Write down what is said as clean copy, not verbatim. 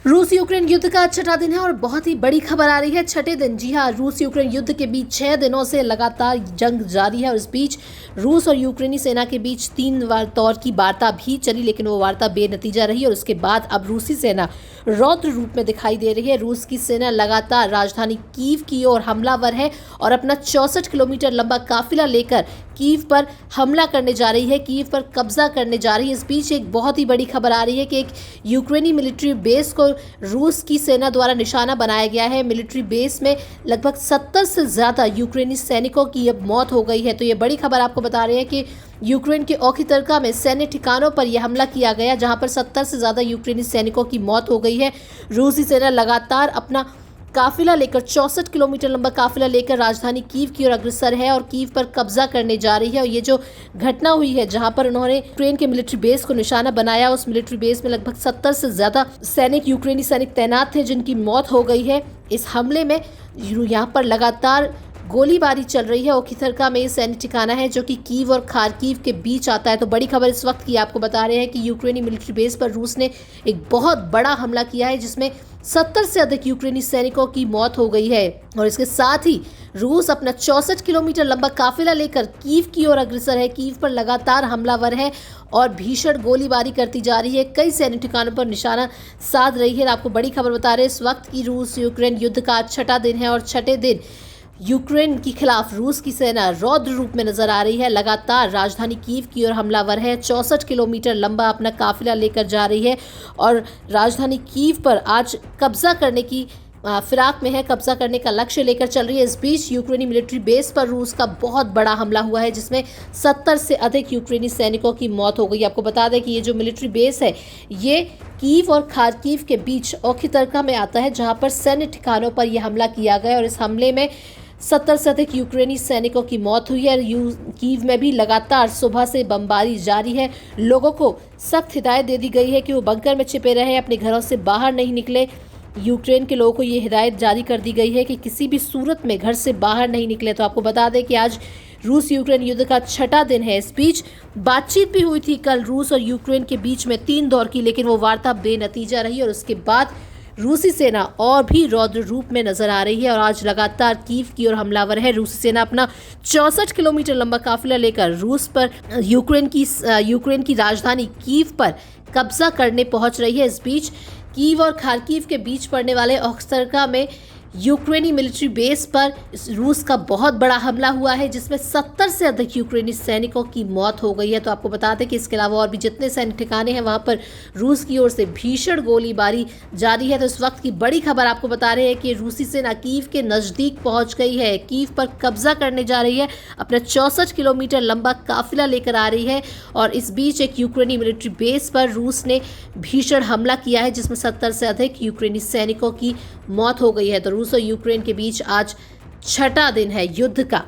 रूस यूक्रेन युद्ध का छठा दिन है और बहुत ही बड़ी खबर आ रही है। छठे दिन, जी हां, रूस यूक्रेन युद्ध के बीच 6 दिनों से लगातार जंग जारी है और इस बीच रूस और यूक्रेनी सेना के बीच 3 तौर की वार्ता भी चली, लेकिन वो वार्ता बेनतीजा रही और उसके बाद अब रूसी सेना रौद्र रूप में दिखाई दे रही है। रूस की सेना लगातार राजधानी कीव की ओर हमलावर है और अपना 64 किलोमीटर लंबा काफिला लेकर कीव पर हमला करने जा रही है, कीव पर कब्जा करने जा रही है। इस बीच एक बहुत ही बड़ी खबर आ रही है कि एक यूक्रेनी मिलिट्री बेस को रूस की सेना द्वारा निशाना बनाया गया है। मिलिट्री बेस में लगभग 70 से ज़्यादा यूक्रेनी सैनिकों की अब मौत हो गई है। तो ये बड़ी खबर आपको बता रहे हैं कि यूक्रेन के ओखीतर्का में सैन्य ठिकानों पर यह हमला किया गया, जहां पर 70 से ज़्यादा यूक्रेनी सैनिकों की मौत हो गई है। रूसी सेना लगातार अपना काफिला लेकर 64 किलोमीटर लंबा काफिला लेकर राजधानी कीव की ओर अग्रसर है और कीव पर कब्जा करने जा रही है। और ये जो घटना हुई है, जहां पर उन्होंने यूक्रेन के मिलिट्री बेस को निशाना बनाया, उस मिलिट्री बेस में लगभग 70 से ज्यादा यूक्रेनी सैनिक तैनात थे, जिनकी मौत हो गई है। इस हमले में यहाँ पर लगातार गोलीबारी चल रही है। ओखीतर्का में सैन्य ठिकाना है जो कि कीव और खार्किव के बीच आता है। तो बड़ी खबर इस वक्त की आपको बता रहे हैं कि यूक्रेनी मिलिट्री बेस पर रूस ने एक बहुत बड़ा हमला किया है, जिसमें 70 से अधिक यूक्रेनी सैनिकों की मौत हो गई है। और इसके साथ ही रूस अपना 64 किलोमीटर लंबा काफिला लेकर कीव की ओर अग्रसर है। कीव पर लगातार हमलावर है और भीषण गोलीबारी करती जा रही है, कई सैन्य ठिकानों पर निशाना साध रही है। आपको बड़ी खबर बता रहे हैं इस वक्त की रूस यूक्रेन युद्ध का छठा दिन है और छठे दिन यूक्रेन के खिलाफ रूस की सेना रौद्र रूप में नजर आ रही है। लगातार राजधानी कीव की ओर हमलावर है, 64 किलोमीटर लंबा अपना काफिला लेकर जा रही है और राजधानी कीव पर आज कब्जा करने की फिराक में है, कब्जा करने का लक्ष्य लेकर चल रही है। इस बीच यूक्रेनी मिलिट्री बेस पर रूस का बहुत बड़ा हमला हुआ है, जिसमें 70 से अधिक यूक्रेनी सैनिकों की मौत हो गई। आपको बता दें कि ये जो मिलिट्री बेस है, ये कीव और खार्किव के बीच ओखीतर्का में आता है, जहां पर सैन्य ठिकानों पर यह हमला किया गया और इस हमले में 70 से अधिक यूक्रेनी सैनिकों की मौत हुई है। कीव में भी लगातार सुबह से बमबारी जारी है। लोगों को सख्त हिदायत दे दी गई है कि वो बंकर में छिपे रहें, अपने घरों से बाहर नहीं निकले। यूक्रेन के लोगों को ये हिदायत जारी कर दी गई है कि किसी भी सूरत में घर से बाहर नहीं निकले। तो आपको बता दें कि आज रूस यूक्रेन युद्ध का छठा दिन है। इस बीच बातचीत भी हुई थी कल रूस और यूक्रेन के बीच में 3 दौर की, लेकिन वो वार्ता बेनतीजा रही और उसके बाद रूसी सेना और भी रौद्र रूप में नजर आ रही है और आज लगातार कीव की ओर हमलावर है। रूसी सेना अपना 64 किलोमीटर लंबा काफिला लेकर रूस पर यूक्रेन की राजधानी कीव पर कब्जा करने पहुंच रही है। इस बीच कीव और खार्किव के बीच पड़ने वाले ओखीतर्का में यूक्रेनी मिलिट्री बेस पर रूस का बहुत बड़ा हमला हुआ है, जिसमें 70 से अधिक यूक्रेनी सैनिकों की मौत हो गई है। तो आपको बता दें कि इसके अलावा और भी जितने सैन्य ठिकाने हैं, वहां पर रूस की ओर से भीषण गोलीबारी जारी है। तो इस वक्त की बड़ी खबर आपको बता रहे हैं कि रूसी सेना कीव के नज़दीक पहुंच गई है, कीव पर कब्जा करने जा रही है, अपना 64 किलोमीटर लंबा काफिला लेकर आ रही है। और इस बीच एक यूक्रेनी मिलिट्री बेस पर रूस ने भीषण हमला किया है, जिसमें 70 से अधिक यूक्रेनी सैनिकों की मौत हो गई है। तो रूस और यूक्रेन के बीच आज छठा दिन है युद्ध का।